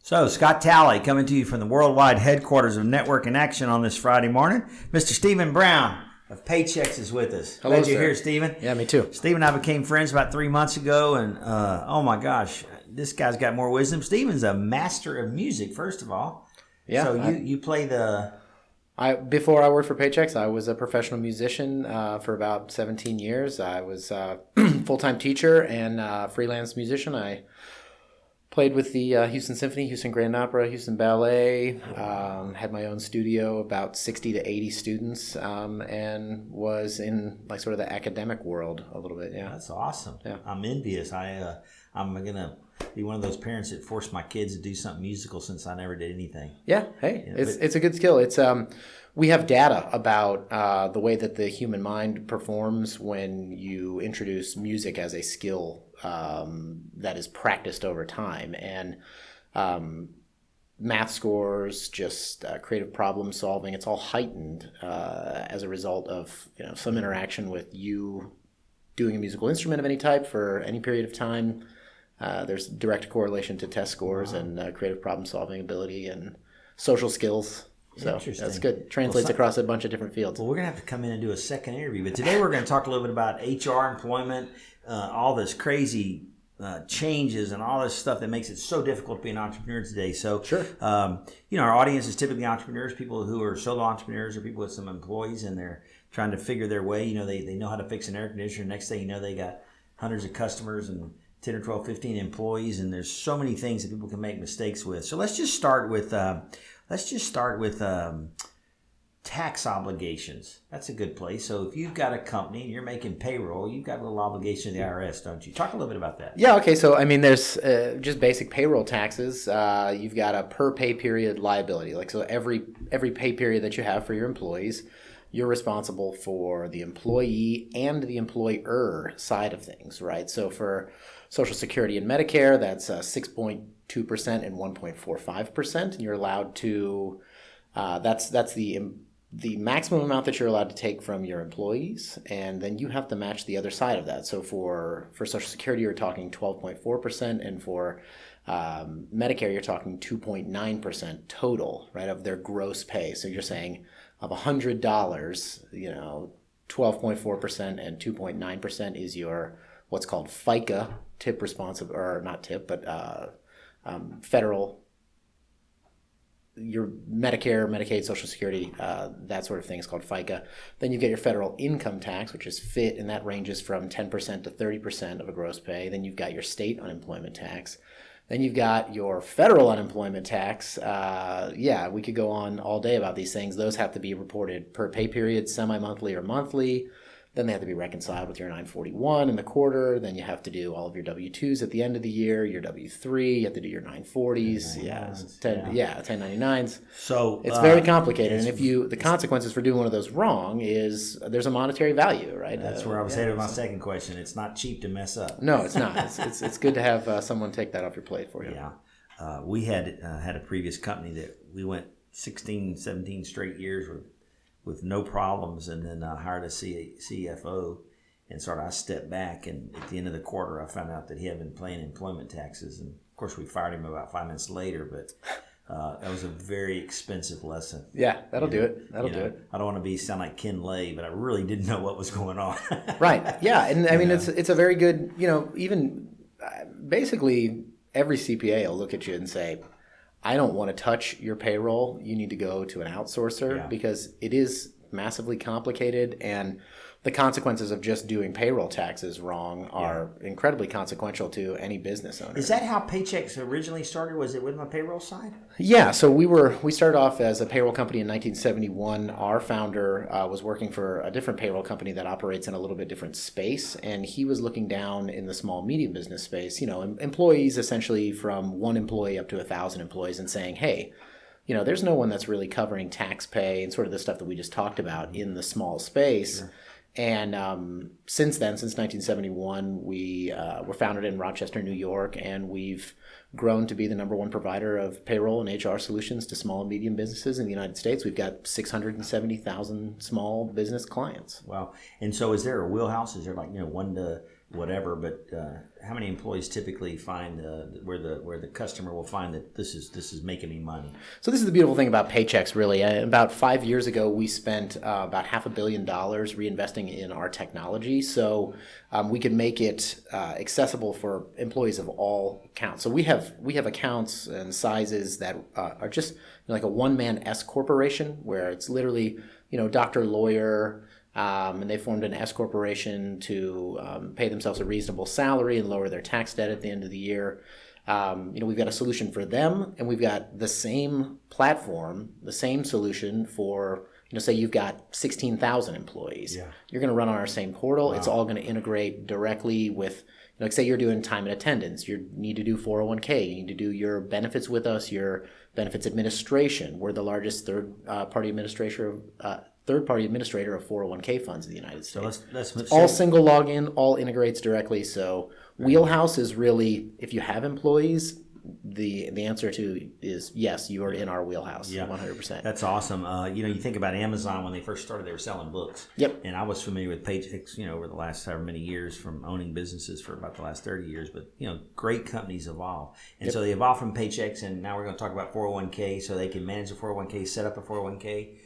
So, Scott Talley coming to you from the worldwide headquarters of Network in Action on this Friday morning. Mr. Stephen Brown of Paychex is with us. Hello, Glad you're sir. here, Stephen. Yeah, me too. Stephen and I became friends about 3 months ago, and oh my gosh, this guy's got more wisdom. Stephen's a master of music, first of all. Yeah. So you play the... Before I worked for Paychex, I was a professional musician for about 17 years. I was a full-time teacher and freelance musician. I played with the Houston Symphony, Houston Grand Opera, Houston Ballet, had my own studio, about 60 to 80 students, and was in like sort of the academic world a little bit. Yeah, That's awesome. Yeah. I'm envious. I'm going to be one of those parents that forced my kids to do something musical since I never did anything. Yeah, hey, it's a good skill. It's we have data about the way that the human mind performs when you introduce music as a skill that is practiced over time, and math scores, just creative problem solving. It's all heightened as a result of some interaction with you doing a musical instrument of any type for any period of time. There's direct correlation to test scores and creative problem solving ability and social skills. So that's good. Translates across a bunch of different fields. Well, we're going to have to come in and do a second interview. But today we're going to talk a little bit about HR, employment, all this crazy changes and all this stuff that makes it so difficult to be an entrepreneur today. So, Sure. Our audience is typically entrepreneurs, people who are solo entrepreneurs or people with some employees, and they're trying to figure their way. They know how to fix an air conditioner. Next thing you know, they got hundreds of customers and 10 or 12, 15 employees, and there's so many things that people can make mistakes with. So let's just start with tax obligations. That's a good place. So if you've got a company and you're making payroll, you've got a little obligation to the IRS, don't you? Talk a little bit about that. Yeah, okay. So, there's just basic payroll taxes. You've got a per pay period liability. So every pay period that you have for your employees, you're responsible for the employee and the employer side of things, right? So for Social Security and Medicare, that's 6.2% and 1.45%, and you're allowed to. That's the maximum amount that you're allowed to take from your employees, and then you have to match the other side of that. So for Social Security, you're talking 12.4%, and for Medicare, you're talking 2.9% total, right, of their gross pay. So you're saying of $100, 12.4% and 2.9% is your what's called FICA, tip responsive, or not tip, but federal. Your Medicare, Medicaid, Social Security, that sort of thing is called FICA. Then you get your federal income tax, which is FIT, and that ranges from 10% to 30% of a gross pay. Then you've got your state unemployment tax. Then you've got your federal unemployment tax. We could go on all day about these things. Those have to be reported per pay period, semi-monthly or monthly. Then they have to be reconciled with your 941 in the quarter. Then you have to do all of your W-2s at the end of the year, your W-3. You have to do your 940s. 1099s. So it's very complicated. And the consequences for doing one of those wrong is there's a monetary value, right? That's where I was headed with my second question. It's not cheap to mess up. No, it's not. It's good to have someone take that off your plate for you. Yeah. We had a previous company that we went 16, 17 straight years with no problems, and then I hired a CFO, and I stepped back, and at the end of the quarter I found out that he had been paying employment taxes, and of course we fired him about 5 minutes later, but that was a very expensive lesson. Yeah, that'll do it. That'll do it. I don't want to sound like Ken Lay, but I really didn't know what was going on. Right, yeah, and I mean it's a very good, even basically every CPA will look at you and say, I don't want to touch your payroll. You need to go to an outsourcer because it is massively complicated, and the consequences of just doing payroll taxes wrong are incredibly consequential to any business owner. Is that how Paychex originally started? Was it with my payroll side? Yeah, so we started off as a payroll company in 1971. Our founder was working for a different payroll company that operates in a little bit different space, and he was looking down in the small medium business space, employees essentially from one employee up to 1,000 employees, and saying, hey, there's no one that's really covering tax pay and sort of the stuff that we just talked about in the small space. Sure. And since 1971, we were founded in Rochester, New York, and we've grown to be the number one provider of payroll and HR solutions to small and medium businesses in the United States. We've got 670,000 small business clients. Wow. And so is there a wheelhouse? Is there 1 to whatever. But how many employees typically find where the customer will find that this is making me money? So this is the beautiful thing about Paychex, really. About 5 years ago, we spent about $500 million reinvesting in our technology, so we could make it accessible for employees of all accounts. So we have accounts and sizes that are just like a one-man S corporation, where it's literally doctor, lawyer. And they formed an S corporation to pay themselves a reasonable salary and lower their tax debt at the end of the year. We've got a solution for them, and we've got the same platform, the same solution for, say you've got 16,000 employees. Yeah. You're going to run on our same portal. Wow. It's all going to integrate directly with, like say you're doing time and attendance. You need to do 401k. You need to do your benefits with us, your benefits administration. We're the largest third-party administrator of 401k funds in the United States. So let's all single login, all integrates directly. So Wheelhouse is really, if you have employees, the answer to is yes, you are in our wheelhouse. Yeah, 100%. That's awesome. You think about Amazon when they first started, they were selling books. Yep. And I was familiar with Paychex, over the last however many years from owning businesses for about the last 30 years. But great companies evolve, and so they evolved from Paychex, and now we're going to talk about 401k, so they can manage a 401k, set up a 401k.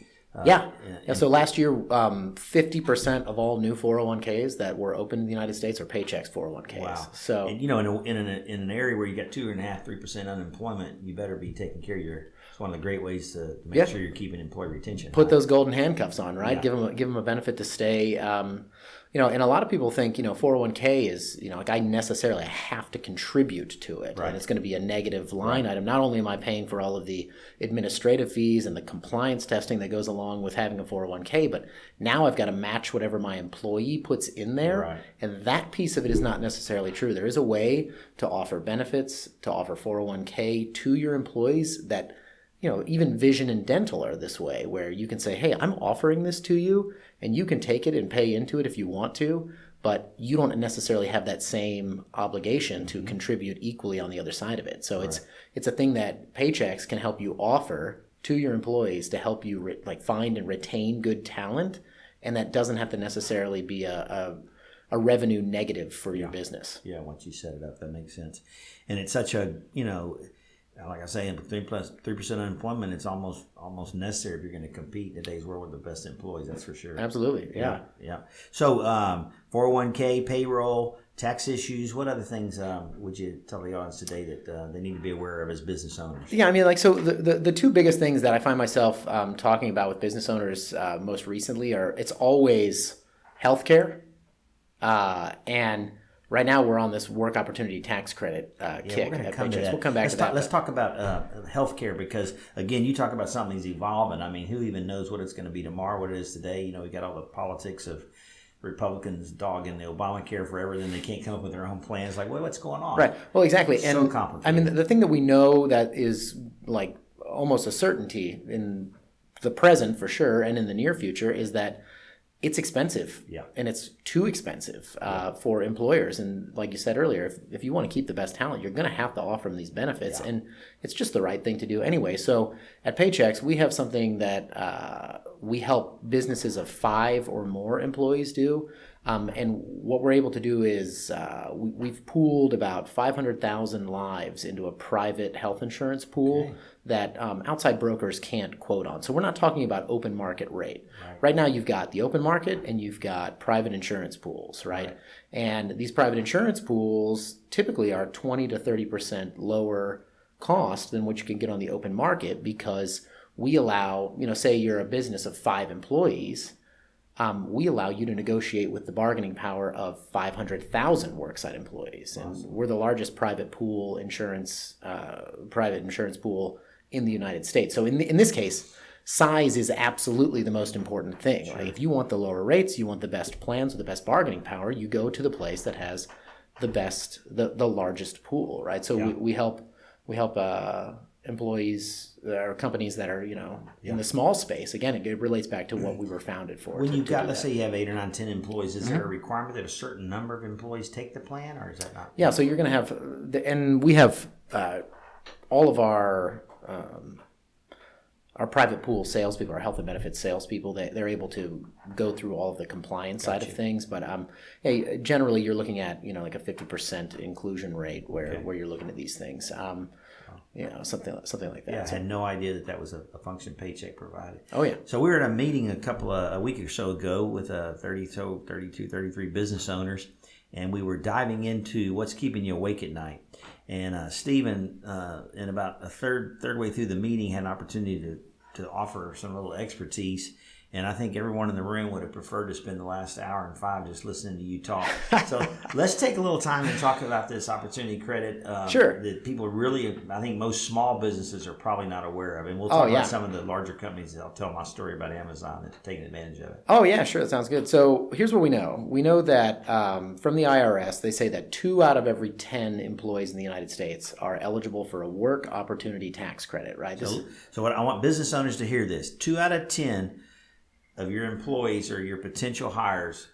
So last year, 50% of all new 401ks that were open in the United States are Paychex 401ks. Wow. So, and, in an area where you got 2.5-3% unemployment, you better be taking care of it's one of the great ways to make sure you're keeping employee retention. Put those golden handcuffs on, right? Yeah. Give them a benefit to stay. And a lot of people think, 401k is, like I necessarily have to contribute to it. Right. And it's going to be a negative line item. Not only am I paying for all of the administrative fees and the compliance testing that goes along with having a 401k, but now I've got to match whatever my employee puts in there. Right. And that piece of it is not necessarily true. There is a way to offer benefits, to offer 401k to your employees that, even vision and dental are this way, where you can say, hey, I'm offering this to you, and you can take it and pay into it if you want to, but you don't necessarily have that same obligation to contribute equally on the other side of it. So it's a thing that Paychex can help you offer to your employees to help you find and retain good talent, and that doesn't have to necessarily be a revenue negative for your business. Yeah, once you set it up, that makes sense. And it's such a, like I say, 3% unemployment, it's almost necessary if you're going to compete in today's world with the best employees, that's for sure. Absolutely, yeah. So 401k, payroll, tax issues, what other things would you tell the audience today that they need to be aware of as business owners? Yeah, so the two biggest things that I find myself talking about with business owners most recently are, it's always healthcare and right now, we're on this work opportunity tax credit kick at Paychex. We'll come back to that. Let's talk about healthcare because, again, you talk about something that's evolving. I mean, who even knows what it's going to be tomorrow, what it is today? We got all the politics of Republicans dogging the Obamacare forever, then they can't come up with their own plans. Like, what's going on? Right. Well, exactly. It's and so complicated. I mean, the thing that we know that is like almost a certainty in the present for sure and in the near future is that it's expensive, and it's too expensive for employers. And like you said earlier, if you want to keep the best talent, you're going to have to offer them these benefits, and it's just the right thing to do anyway. So at Paychex, we have something that we help businesses of 5 or more employees do. And what we're able to do is we've pooled about 500,000 lives into a private health insurance pool that outside brokers can't quote on. So we're not talking about open market rate. Right now you've got the open market and you've got private insurance pools, right? And these private insurance pools typically are 20 to 30% lower cost than what you can get on the open market because we allow, say you're a business of 5 employees, we allow you to negotiate with the bargaining power of 500,000 worksite employees. And we're the largest private insurance pool in the United States. So in this case, size is absolutely the most important thing. Sure. Like if you want the lower rates, you want the best plans with the best bargaining power, you go to the place that has the largest pool, right? So we help employees or companies that are, in the small space. Again, it relates back to what we were founded for. When you've got, let's say you have 8 or 9, 10 employees, is there a requirement that a certain number of employees take the plan, or is that not? Yeah, so you're going to have, and we have all of our our private pool salespeople, our health and benefits salespeople, they're able to go through all of the compliance side of things. But hey, generally you're looking at like a 50% inclusion rate where you're looking at these things. Something like that. Yeah, I had no idea that was a function Paychex provided. Oh yeah. So we were at a meeting a week or so ago with 33 business owners, and we were diving into what's keeping you awake at night. And Stephen, in about a third way through the meeting, had an opportunity to offer some little expertise. And I think everyone in the room would have preferred to spend the last hour and 5 just listening to you talk. So let's take a little time and talk about this opportunity credit. Sure. That people really, I think most small businesses are probably not aware of. And we'll talk about some of the larger companies. I'll tell my story about Amazon that's taking advantage of it. Oh, yeah, sure. That sounds good. So here's what we know. We know that from the IRS, they say that 2 out of every 10 employees in the United States are eligible for a work opportunity tax credit, right? So what I want business owners to hear this. 2 out of 10 of your employees or your potential hires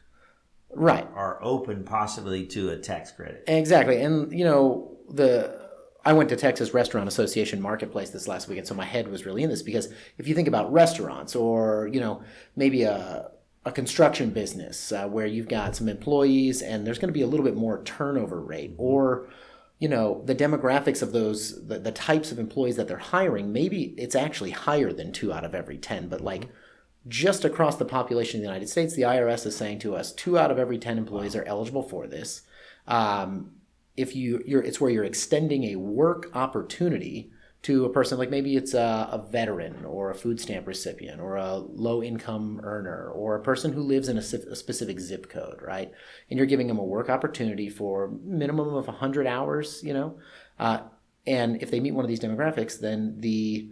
are open possibly to a tax credit. Exactly. And, I went to Texas Restaurant Association Marketplace this last weekend, so my head was really in this because if you think about restaurants or, maybe a construction business where you've got some employees and there's going to be a little bit more turnover rate or, the demographics of those, the types of employees that they're hiring, maybe it's actually higher than 2 out of every 10, but just across the population of the United States, the IRS is saying to us 2 out of every 10 employees are eligible for this. It's where you're extending a work opportunity to a person, like maybe it's a veteran or a food stamp recipient or a low income earner or a person who lives in a specific zip code, right? And you're giving them a work opportunity for minimum of 100 hours, and if they meet one of these demographics, then the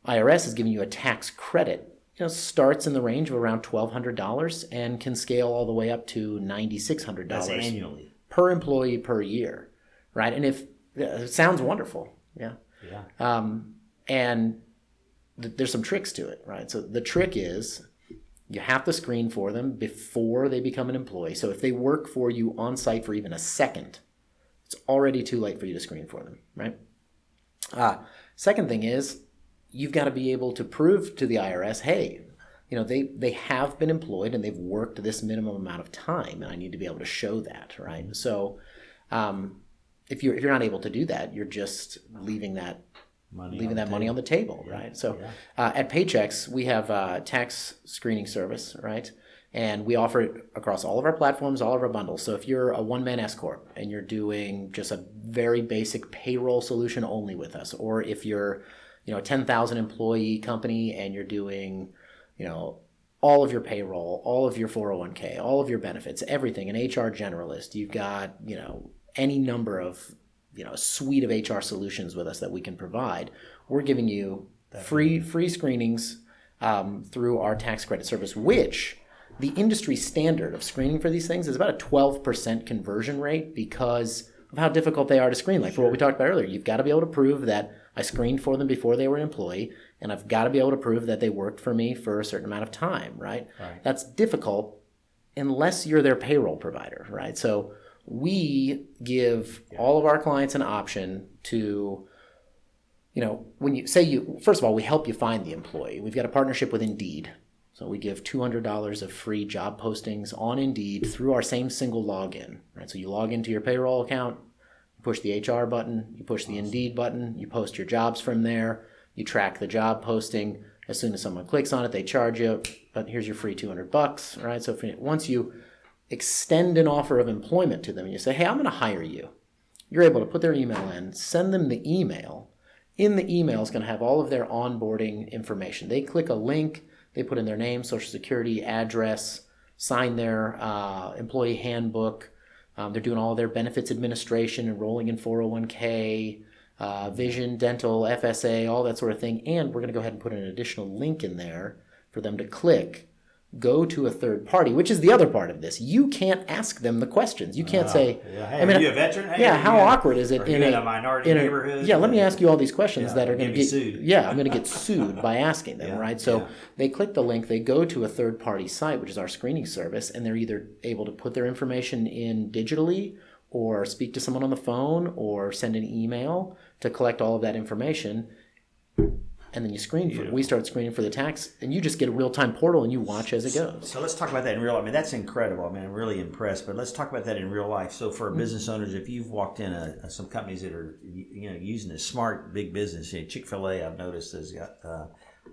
IRS is giving you a tax credit. Starts in the range of around $1,200 and can scale all the way up to $9,600. That's annually. Per employee per year, right? And it sounds wonderful, yeah. And there's some tricks to it, right? So the trick is you have to screen for them before they become an employee. So if they work for you on site for even a second, it's already too late for you to screen for them, right? Second thing is, you've got to be able to prove to the IRS, hey, they have been employed and they've worked this minimum amount of time, and I need to be able to show that, right? So, if you're not able to do that, you're just leaving that money on the table, right? So, at Paychex, we have a tax screening service, right? And we offer it across all of our platforms, all of our bundles. So if you're a one-man S-corp and you're doing just a very basic payroll solution only with us, or if you're a 10,000 employee company and you're doing, all of your payroll, all of your 401k, all of your benefits, everything, an HR generalist, you've got, any number of, a suite of HR solutions with us that we can provide. We're giving you free screenings through our tax credit service, which the industry standard of screening for these things is about a 12% conversion rate because of how difficult they are to screen. Like for what we talked about earlier, you've got to be able to prove that I screened for them before they were an employee, and I've got to be able to prove that they worked for me for a certain amount of time, right? That's difficult unless you're their payroll provider, right? So we give all of our clients an option to, when you say first of all, we help you find the employee. We've got a partnership with Indeed. So we give $200 of free job postings on Indeed through our same single login, right? So you log into your payroll account, you push the HR button, you push the Indeed button, you post your jobs from there, you track the job posting. As soon as someone clicks on it, they charge you, but here's your free $200, right? So once you extend an offer of employment to them and you say, hey, I'm going to hire you, you're able to put their email in, send them the email. In the email is going to have all of their onboarding information. They click a link, they put in their name, social security, address, sign their employee handbook. They're doing all of their benefits administration, enrolling in 401k, vision, dental, FSA, all that sort of thing. And we're going to go ahead and put an additional link in there for them to click, go to a third party, which is the other part of this. You can't ask them the questions. You can't say, hey, are you a veteran? Hey, how awkward is it in a minority neighborhood? Let me ask you all these questions that are going to get sued. Yeah, I'm going to get sued by asking them, right? So they click the link, they go to a third party site, which is our screening service, and they're either able to put their information in digitally or speak to someone on the phone or send an email to collect all of that information. and then you screen for. We start screening for the tax, and you just get a real-time portal and you watch as it goes. So let's talk about that in real life. I mean, that's incredible. I mean, I'm really impressed. But let's talk about that in real life. So for business owners, if you've walked in some companies that are using a smart big business, Chick-fil-A, I've noticed has got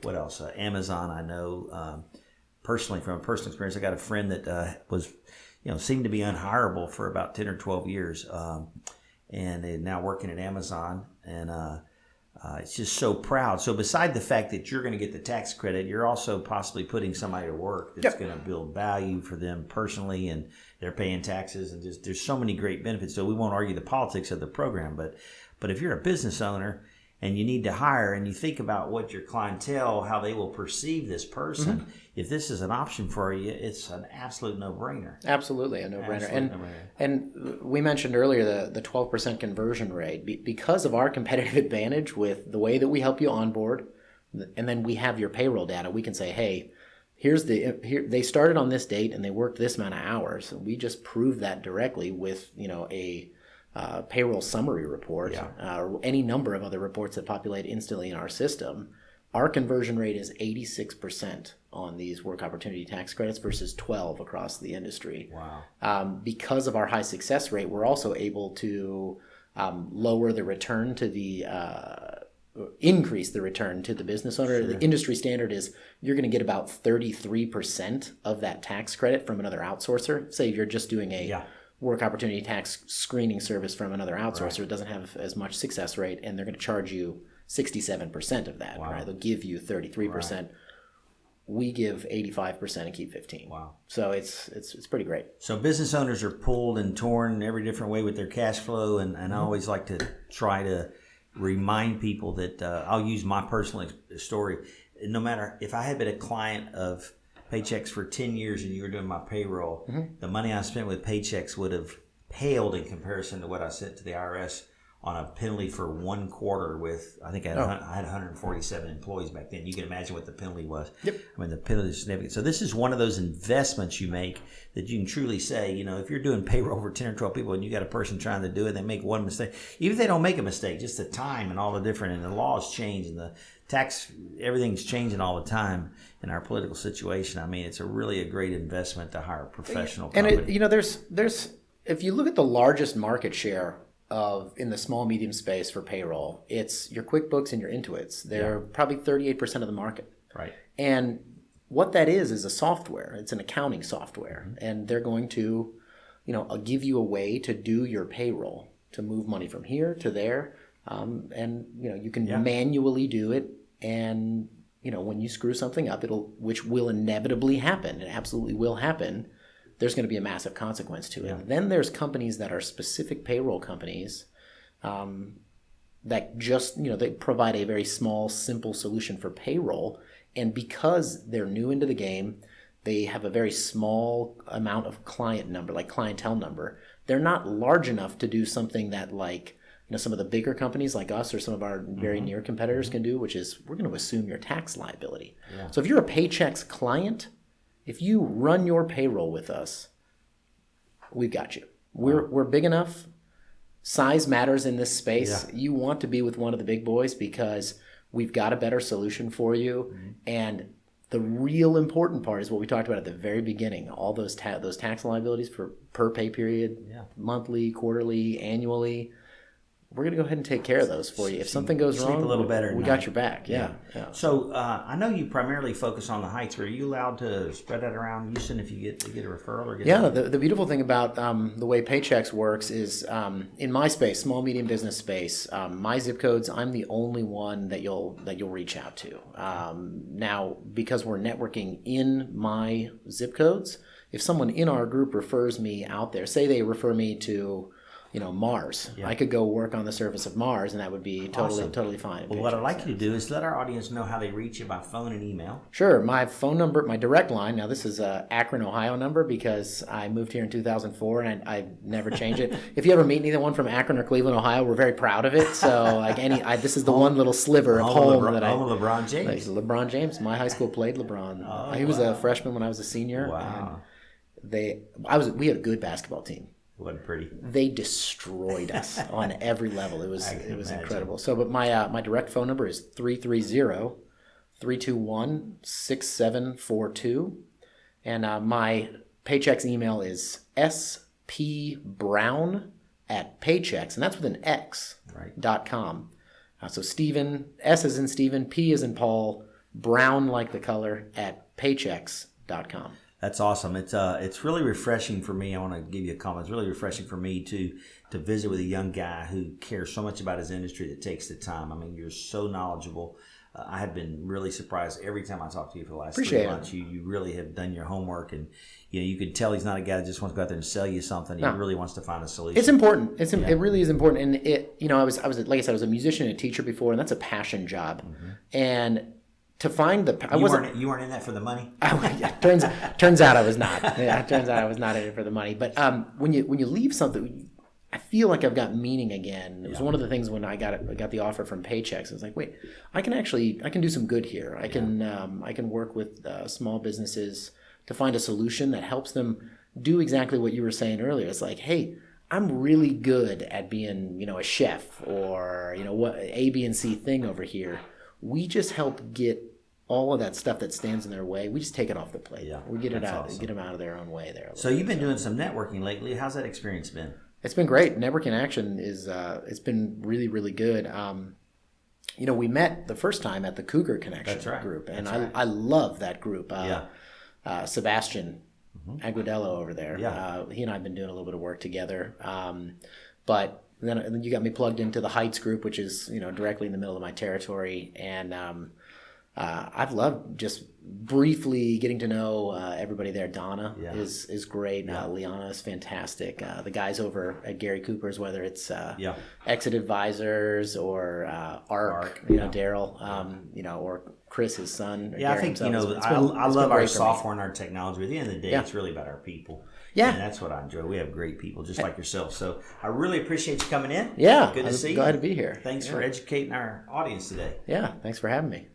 what else? Amazon, I know. Personally, from a personal experience, I got a friend that was seemed to be unhireable for about 10 or 12 years, and they're now working at Amazon, and it's just so proud. So beside the fact that you're going to get the tax credit, you're also possibly putting somebody to work that's going to build value for them personally, and they're paying taxes, and just there's so many great benefits. So we won't argue the politics of the program, but if you're a business owner and you need to hire, and you think about what your clientele, how they will perceive this person, if this is an option for you, it's an absolute no-brainer. Absolutely a no-brainer. And we mentioned earlier the 12% conversion rate. Because of our competitive advantage with the way that we help you onboard, and then we have your payroll data, we can say, hey, here they started on this date and they worked this amount of hours. And we just prove that directly with a payroll summary report, or any number of other reports that populate instantly in our system. Our conversion rate is 86% on these work opportunity tax credits versus 12% across the industry. Wow! Because of our high success rate, we're also able to lower the return to the increase the return to the business owner. Sure. The industry standard is you're going to get about 33% of that tax credit from another outsourcer. Say if you're just doing a work opportunity tax screening service from another outsourcer, it doesn't have as much success rate, and they're going to charge you 67% of that. Right? They'll give you 33%. Right. We give 85% and keep 15%. Wow! So it's pretty great. So business owners are pulled and torn in every different way with their cash flow, and I always like to try to remind people that I'll use my personal story. No matter if I had been a client of Paychex for 10 years and you were doing my payroll, the money I spent with Paychex would have paled in comparison to what I sent to the IRS on a penalty for 1 quarter with, I think I had 147 employees back then. You can imagine what the penalty was. Yep. I mean, the penalty is significant. So this is one of those investments you make that you can truly say, if you're doing payroll for 10 or 12 people and you got a person trying to do it, they make one mistake. Even if they don't make a mistake, just the time and all the different, and the laws change and the tax, everything's changing all the time in our political situation. I mean, it's really a great investment to hire a professional company. And there's if you look at the largest market share in the small medium space for payroll, it's your QuickBooks and your Intuits. They're probably 38% of the market. Right. And what that is a software. It's an accounting software, and they're going to, give you a way to do your payroll, to move money from here to there, and you can manually do it. And when you screw something up, which will inevitably happen. It absolutely will happen. There's going to be a massive consequence to it. Yeah. Then there's companies that are specific payroll companies that just, they provide a very small, simple solution for payroll. And because they're new into the game, they have a very small amount of clientele number. They're not large enough to do something that some of the bigger companies like us or some of our very near competitors can do, which is we're going to assume your tax liability. Yeah. So if you're a Paychex client, if you run your payroll with us, we've got you. We're big enough. Size matters in this space. Yeah. You want to be with one of the big boys because we've got a better solution for you. Mm-hmm. And the real important part is what we talked about at the very beginning. All those tax liabilities for per pay period, monthly, quarterly, annually. We're going to go ahead and take care of those for you. If something goes wrong, a little better. We got your back. Yeah. So I know you primarily focus on the Heights. Are you allowed to spread that around Houston if you get a referral? Or the beautiful thing about the way Paychex works is in my space, small medium business space, my zip codes, I'm the only one that you'll reach out to. Now, because we're networking in my zip codes, if someone in our group refers me out there, say they refer me to Mars. Yeah. I could go work on the surface of Mars, and that would be totally fine. Well, what I'd like you to do is let our audience know how they reach you by phone and email. Sure. My phone number, my direct line, now this is a Akron, Ohio number because I moved here in 2004, and I never change it. If you ever meet anyone from Akron or Cleveland, Ohio, we're very proud of it. So this is the one little sliver of home that home of LeBron James. LeBron James. My high school played LeBron. He was a freshman when I was a senior. Wow. We had a good basketball team. It wasn't pretty. They destroyed us on every level. It was imagine. incredible. So, but my direct phone number is 330-321-6742. And my Paychex email is spbrown@Paychex, and that's with an X, right. .com. So Stephen, S as in Stephen, P as in Paul, Brown like the color, @Paychex.com. That's awesome. It's really refreshing for me. I want to give you a comment. It's really refreshing for me to visit with a young guy who cares so much about his industry that takes the time. I mean, you're so knowledgeable. I have been really surprised every time I talk to you for the last 3 months. You really have done your homework, and you could tell he's not a guy that just wants to go out there and sell you something. He really wants to find a solution. It's important. It really is important. And I was like I said, I was a musician and a teacher before, and that's a passion job. Mm-hmm. And to find you weren't in that for the money. Turns out I was not. Yeah, it turns out I was not in it for the money. But when you leave something, I feel like I've got meaning again. It was one of the things when I got the offer from Paychex. I was like, wait, I can do some good here. I can work with small businesses to find a solution that helps them do exactly what you were saying earlier. It's like, hey, I'm really good at being, a chef or, what A, B, and C thing over here. We just help get all of that stuff that stands in their way. We just take it off the plate. Yeah, we get it out, awesome. Get them out of their own way there. So you've been doing some networking lately. How's that experience been? It's been great. Networking Action is it's been really, really good. We met the first time at the Cougar Connection group, and I love that group. Sebastian Agudello over there. Yeah. He and I have been doing a little bit of work together. But then you got me plugged into the Heights group, which is directly in the middle of my territory, and I've loved just briefly getting to know everybody there. Donna is great. Liana is fantastic. The guys over at Gary Cooper's, whether it's Exit Advisors or ARC, Daryl, or Chris, his son. Yeah, I think I love our software and our technology. But at the end of the day, it's really about our people. Yeah, and that's what I enjoy. We have great people, just like yourself. So I really appreciate you coming in. Yeah, good to see you. Glad to be here. Thanks for educating our audience today. Yeah, thanks for having me.